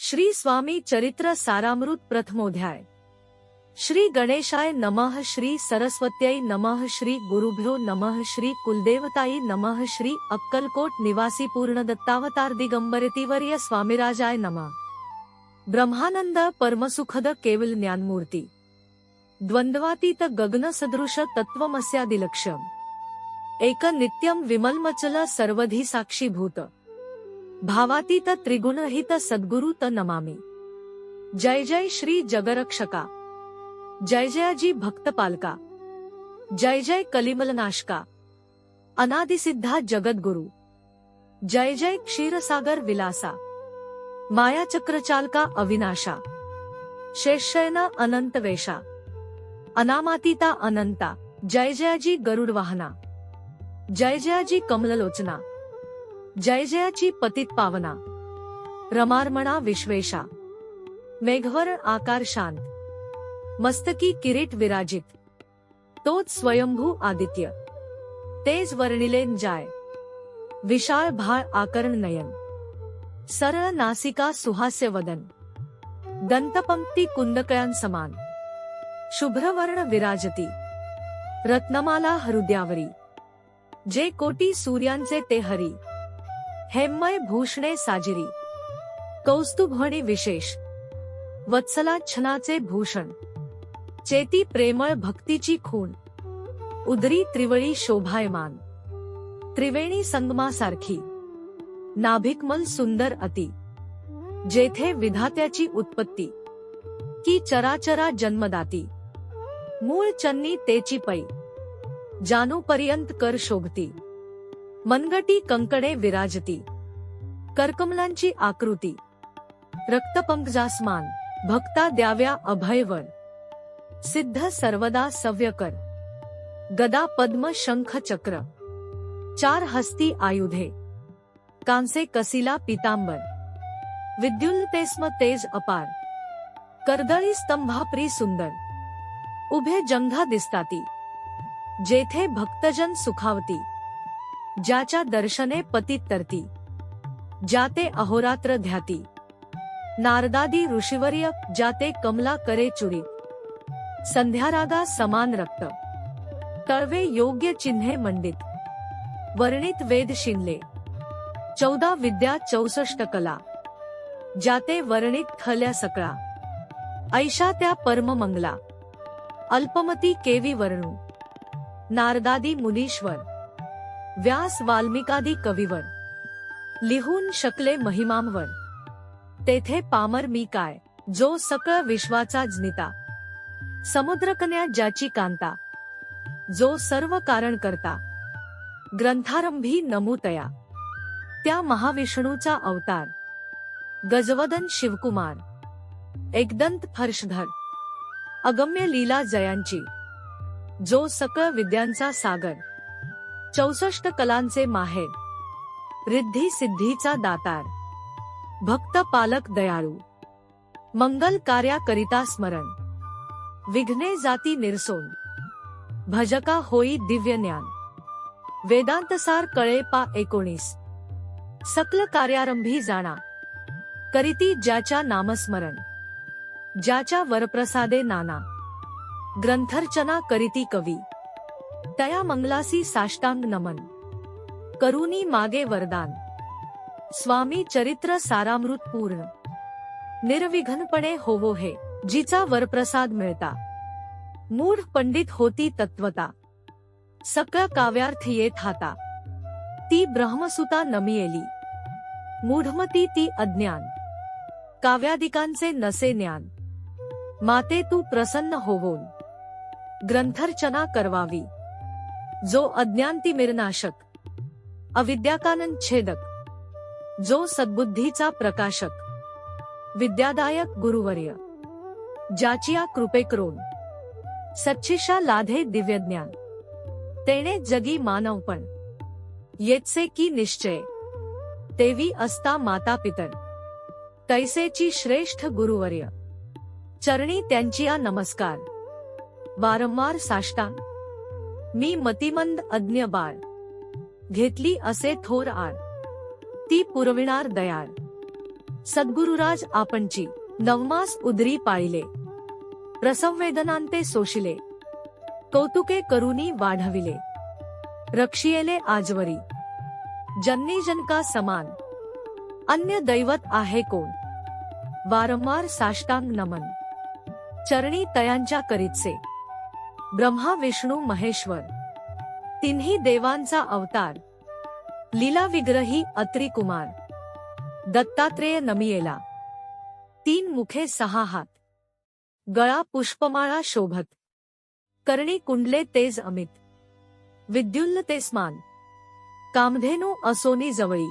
श्री स्वामी चरित्र सारामृत प्रथमोध्याय। श्री गणेशाय नमः, श्री सरस्वत्यै नमः, श्री गुरुभ्यो नमः, श्री कुलदेवतायै नमः, श्री अक्कलकोट निवासी पूर्णदत्तावतार दिगंबरतीवर्य स्वामीराजाय नमः। ब्रह्मानंद परमसुखद केवल ज्ञानमूर्ती, द्वंद्वातीत गगन सदृश तत्वमस्यादिलक्ष्यम्, एक नित्यं विमलमचल सर्वधी साक्षीभूत, भावातीत त्रिगुणहित सद्गुरु त नमामि। जय जय श्री जगरक्षका, जय जयाजी भक्तपालका, जय जय कलिमलनाशका, अनादिसिद्धा जगद्गुरु, जय जय क्षीरसागर विलासा, माया चक्रचालका अविनाशा, शेषशयन अनंत वेशा, अनामातीता अनंता, जय जयाजी गरुड वाहना, जय जयाजी कमललोचना, जय जयाची पतित पावना, रमारमणा विश्वेशा, मेघवर आकार शांत, मस्तकी किरीट विराजित, तोच स्वयंभू आदित्य, तेज वर्णिलेन जाय, विशाळ भाळ आकर्ण नयन, सरळ नासिका सुहास्य वदन, दंतपंक्ती कुंदकयां समान, शुभ्रवर्ण विराजती, रत्नमाला हृदयावरी, जे कोटी सूर्यांचे ते हरी, हेममय भूषणे साजिरी, कौस्तुभमणी विशेष, वत्सलाच्छनाचे भूषण, चेती प्रेमळ भक्तीची खूण, उदरी त्रिवळी शोभायमान, त्रिवेणी संगमासारखी, नाभिकमल सुंदर अति, जेथे विधात्याची उत्पत्ती, की चराचरा जन्मदाती, मूळ चन्नी तेची पै, जानूपर्यंत कर शोभती, मनगटी कंकणे विराजती, करकमलांची आकृती, रक्तपंकजासमान, भक्ता द्याव्या अभयवर, सिद्ध सर्वदा सव्यकर, गदा पद्म शंख चक्र, चार हस्ती आयुधे, कांसे कसिला पीतांबर, विद्युल्लतेस्म तेज अपार, कर्दळी स्तंभापरी सुंदर, उभे जंघा दिसताती, जेथे भक्तजन सुखावती, ज्याच्या दर्शने पतित तरती, जाते अहोरात्र ध्याती, नारदादी ऋषिवर्य जाते कमला करे चुरी, संध्यारागा समान रक्त, तळवे योग्य चिन्हे मंडित, वर्णित वेद शिनले, 14 विद्या 64 कला, जाते वर्णित खल्या सकळा, ऐशा त्या परम मंगला, अल्पमती केवी वर्णू, नारदादी मुनीश्वर, व्यास वाल्मिकादी कविवर, लिहून शकले महिमांवर, तेथे पामर मी काय, जो सकळ विश्वाचा जनिता, समुद्रकन्या ज्याची कांता, जो सर्व कारण करता, ग्रंथारंभी नमूतया, त्या महाविष्णूचा अवतार, गजवदन शिवकुमार, एकदंत फर्शधर, अगम्य लीला जयांची, जो सकळ विद्यांचा सागर, 64 कलांचे माहेर, रिद्धी सिद्धीचा दातार, भक्त पालक दयाळू, मंगल कार्या करिता स्मरण, विघ्ने जाती निरसोन, भजका होई दिव्य ज्ञान, वेदांतसार कळे पा 19, सकल कार्यारंभी जाणा, करीती ज्याच्या नामस्मरण, ज्याच्या वरप्रसादे नाना, ग्रंथर्चना करीती कवी, तया मंगलासी साष्टांग नमन, करुनी मागे वरदान, स्वामी चरित्र सारामृत पूर्ण, निर्विघ्नपणे होवो हे, जिचा वरप्रसाद मिळता, मूढ पंडित होती तत्वता, सकळ काव्यार्थ येत हाता, ती ब्रह्मसुता नमियेली, मूढमती ती अज्ञान, काव्यादिकांचे नसे ज्ञान, माते तू प्रसन्न होवोन, ग्रंथर्चना करवावी, जो अज्ञानतिमिरनाशक, अविद्याकानन छेदक, जो सद्बुद्धीचा प्रकाशक, विद्यादायक गुरुवर्य, ज्याचिया कृपेकरून, सच्चिषा लाधे दिव्यज्ञान, तेणे जगी मानवपण, येतसे की निश्चय, तेवी असता माता पितर, तैसेची श्रेष्ठ गुरुवर्य, चरणी त्यांचिया नमस्कार, वारंवार साष्टांग, मी मतिमंद अज्ञ बाळ, घेतली असे थोर आळ, ती पुरविणार दयाळ, सद्गुरुराज आपणची नवमास उदरी पाळिले, प्रसंवेदनांते सोशिले, कौतुके करुनी वाढविले, रक्षियेले आजवरी, जननी जनका समान, अन्य दैवत आहे कोण, वारंवार साष्टांग नमन, चरणी तयांच्या करीतसे, ब्रह्मा विष्णू महेश्वर, तिन्ही देवांचा अवतार, लीला विग्रही अत्री कुमार, दत्तात्रेय नमियेला, 3 मुखे 6 हात, गळा पुष्पमाळा शोभत, कर्णी कुंडले तेज अमित, विद्युल्ल ते स्मान, कामधेनू असोनी जवळी,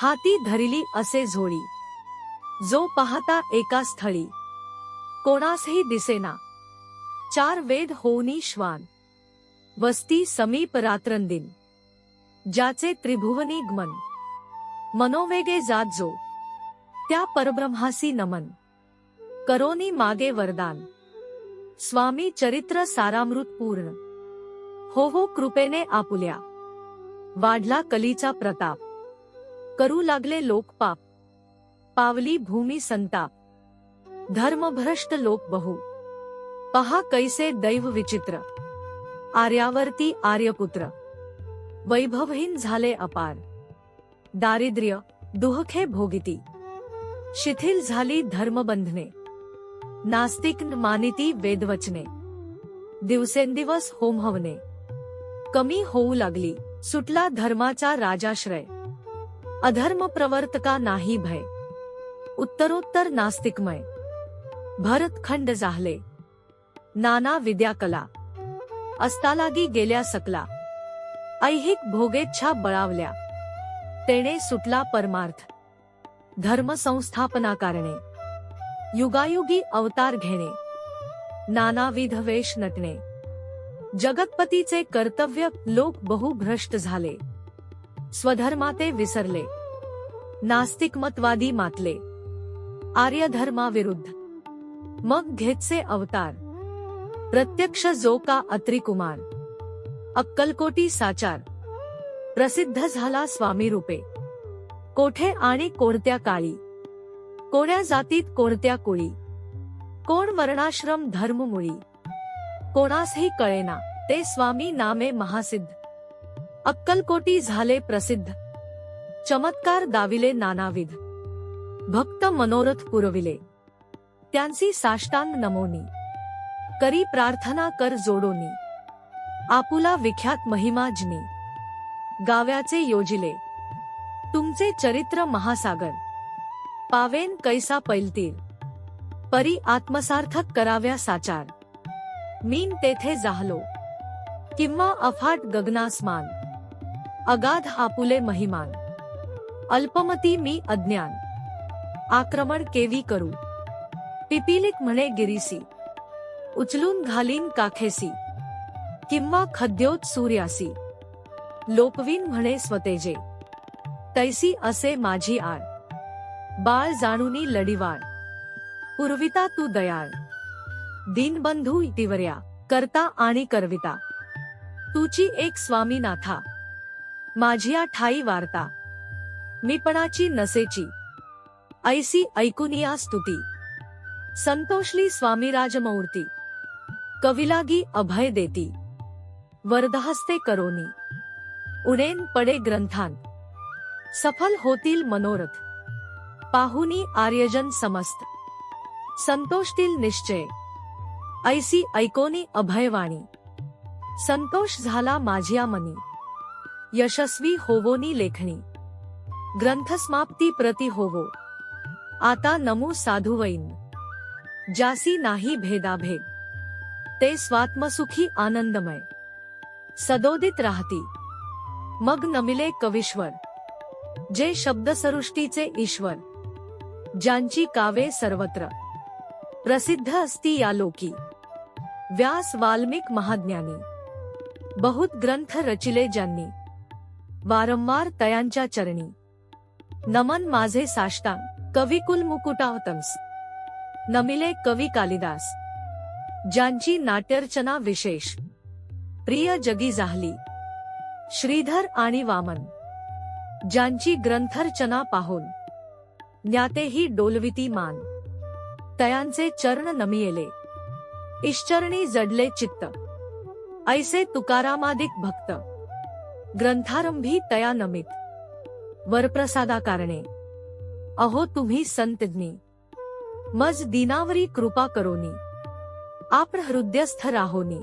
हाती धरिली असे झोळी, जो पाहता एका स्थळी, कोणासही दिसेना, 4 वेद होऊनी श्वान, वस्ती समीप रात्रंदिन, ज्याचे त्रिभुवनी गमन, मनोवेगे जात जो, त्या परब्रह्मासी नमन, करोनी मागे वरदान, स्वामी चरित्र सारामृत पूर्ण, हो कृपेने आपुल्या, वाढला कलीचा प्रताप, करू लागले लोक पाप, पावली भूमी संताप, धर्मभ्रष्ट लोक बहु, पहा कैसे दैव विचित्र, आर्यावर्ती आर्यपुत्र, वैभवहीन झाले अपार, दारिद्र्य दुःखे भोगिती, शिथिल झाली धर्मबंधने, नास्तिक मानिती वेदवचने, दिवसेंदिवस होमहवने, कमी होऊ लागली, सुटला धर्माचा राजाश्रय, अधर्म प्रवर्तका नाही भय, उत्तरोत्तर नास्तिकमय, भरतखंड जाहले, नाना विद्याकला, अस्तालागी गेल्या सकला, ऐहिक भोगेच्छा बळावल्या, तेणे सुटला परमार्थ, धर्म संस्थापना कारणे, युगायुगी अवतार घेणे, नानाविध वेश नटणे, जगतपतीचे कर्तव्य लोक बहुभ्रष्ट झाले, स्वधर्माते विसरले, नास्तिक मतवादी मातले, आर्यधर्माविरुद्ध, मग घेतसे अवतार, प्रत्यक्ष जो का अत्री कुमार, अक्कलकोटी साचार, प्रसिद्ध झाला स्वामी रूपे, कोठे आणि कोणत्या काळी, कोण्या जातीत कोणत्या कुळी, कोण वर्णाश्रम धर्ममुळी, कोणासही कळेना, ते स्वामी नामे महासिद्ध, अक्कलकोटी झाले प्रसिद्ध, चमत्कार दाविले नानाविध, भक्त मनोरथ पुरविले, त्यांची साष्टांग नमोनी, करी प्रार्थना कर जोडोनी, आपुला विख्यात महिमाजनी, गाव्याचे योजिले, तुमचे चरित्र महासागर, पावेन कैसा पैलतीर, परी आत्मसार्थक कराव्या साचार, मीन तेथे जाहलो, किंवा अफाट गगनासमान, अगाध आपुले महिमान, अल्पमती मी अज्ञान, आक्रमण केवी करू, पिपीलिक म्हणे गिरीसी, उचलून घालीन काखेसी, किंवा खद्योत सूर्यासी, लोपवीन म्हणे स्वतेजे, तैसी असे माझी आळ, बाळ जाणूनी लढीवाळ, पुरविता तू दयाळ, दीनबंधू इतिवर्या, करता आणि करविता, तुची एक स्वामीनाथा, माझिया ठाई वार्ता, मीपणाची नसेची, ऐसी ऐकुनिया स्तुती, संतोषली स्वामी राजमूर्ती, कविलागी अभय देती, वरदहस्ते करोनी, उडेन पडे ग्रंथांत, सफल होतील मनोरथ, पाहुनी आर्यजन समस्त, संतोषतील निश्चय, ऐसी ऐकोनी अभयवाणी, संतोष झाला माझिया मनी, यशस्वी होवोनी लेखणी, ग्रंथसमाप्ती प्रति होवो, आता नमू साधुवैन, जासी नाही भेदाभेद, ते स्वात्मसुखी आनंदमय, सदोदित राहती, मग नमिले कवीश्वर, जे शब्दसृष्टीचे ईश्वर, ज्यांची कावे सर्वत्र, प्रसिद्ध असती या लोकी, व्यास वाल्मिक महाज्ञानी, बहुत ग्रंथ रचिले ज्यांनी, वारंवार तयांच्या चरणी, नमन माझे साष्टांग, कविकुल मुकुटावतंस, नमिले कवी कालिदास, ज्यांची नाट्यर्चना विशेष, प्रिय जगी जाहली, श्रीधर आणि वामन, ज्यांची ग्रंथरचना पाहून, ज्ञातेही डोलविती मान, तयांचे चरण नमियेले, ईश्चरणी जडले चित्त, ऐसे तुकारामादिक भक्त, ग्रंथारंभी तया नमित, वरप्रसादा कारणे, अहो तुम्ही संतज्ञी, मज दीनावरी कृपा करोनी, आपण हृदयस्थ राहोनी,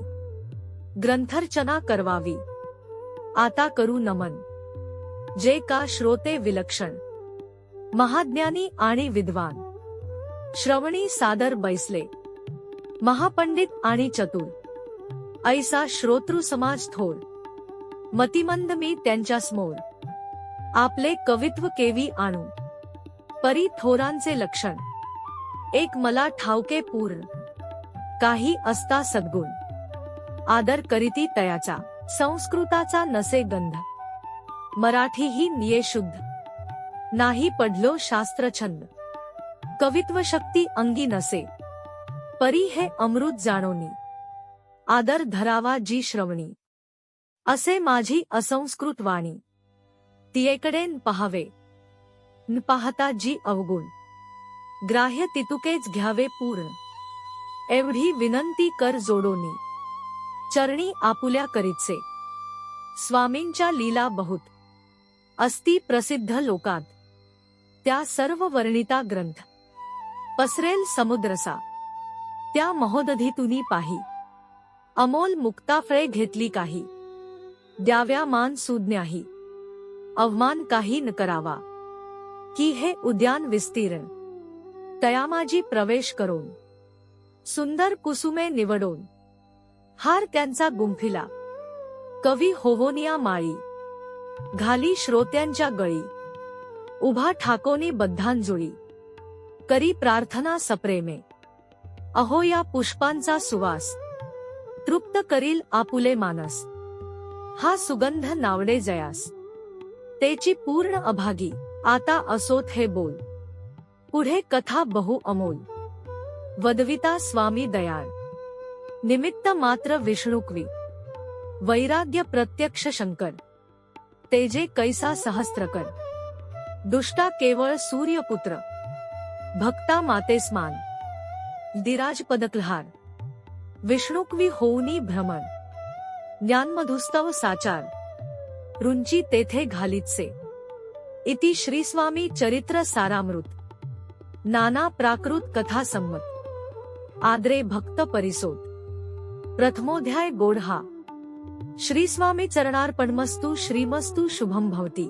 ग्रंथर्चना करवावी, आता करू नमन, जे का श्रोते विलक्षण, महाज्ञानी आणि विद्वान, श्रवणी सादर बैसले, महापंडित आणि चतुर, ऐसा श्रोतृ समाज थोर, मतिमंद मी त्यांच्या समोर, आपले कवित्व केवी आणू, परी थोरांचे लक्षण, एक मला ठावके पूर्ण, काही असता सद्गुण, आदर करीती तयाचा, संस्कृताचा नसे गंध, मराठी ही निये शुद्ध, नाही पडलो शास्त्र छंद, कवित्व शक्ती अंगी नसे, परी हे अमृत जाणोनी, आदर धरावा जी श्रवणी, असे माझी असंस्कृत वाणी, तियेकडे न पहावे, न पाहता जी अवगुण, ग्राह्य तितुकेच घ्यावे पूर्ण, एवढी विनंती कर जोडोनी, चरणी आपुल्या करीतसे, स्वामींच्या लीला बहुत, अस्ति प्रसिद्ध लोकात, त्या सर्व वर्णिता ग्रंथ, पसरेल समुद्रसा, त्या महोदधीतुनी पाही, अमोल मुक्ताफळे घेतली काही, द्याव्या मान सुज्ञाही, अवमान काही न करावा, की हे उद्यान विस्तीर्ण, तयामाजी प्रवेश करून, सुंदर कुसुमे निवडून, हार त्यांचा गुंफिला, कवी होवोनिया माळी, घाली श्रोत्यांच्या गळी, उभा ठाकोनी बद्धांजुळी, करी प्रार्थना सप्रेमे, अहो या पुष्पांचा सुवास, तृप्त करील आपुले मानस, हा सुगंध नावडे जयास, तेची पूर्ण अभागी, आता असोत हे बोल, पुढे कथा बहु अमोल, वदविता स्वामी दयाळ, निमित्त मात्र विष्णुक्वी, वैराग्य प्रत्यक्ष शंकर, तेजे कैसा सहस्त्रकर, दुष्टा केवळ सूर्यपुत्र, भक्ता मातेस्मान, दिराज पदकल्हार, विष्णुक्वी होऊनी भ्रमण, ज्ञानमधुस्तव साचार, रुंची तेथे घालीतसे, इति श्री स्वामी चरित्र सारामृत, नाना प्राकृत कथा संमत, आदरे भक्त परिसोत, प्रथमोध्याय गोढा, श्री स्वामी चरणार्पणमस्तु, श्रीमस्तु शुभम भवती।